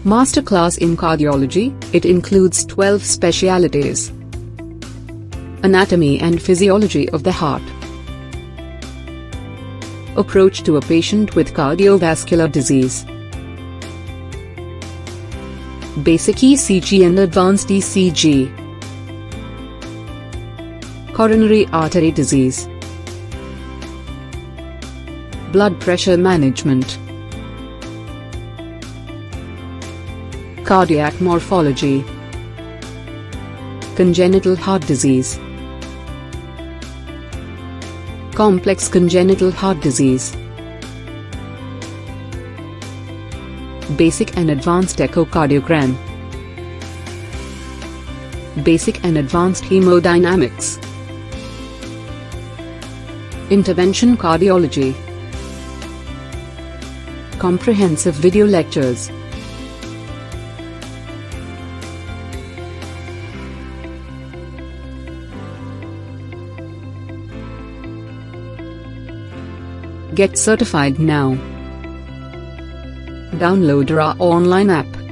Masterclass in Cardiology, it includes 12 specialties. Anatomy and Physiology of the Heart. Approach to a patient with cardiovascular disease. Basic ECG and Advanced ECG. Coronary artery disease. Blood pressure management. Cardiac morphology. Congenital heart disease. Complex congenital heart disease. Basic and advanced echocardiogram. Basic and advanced hemodynamics. Interventional Cardiology. Comprehensive video lectures. Get certified now. Download Raaonline app.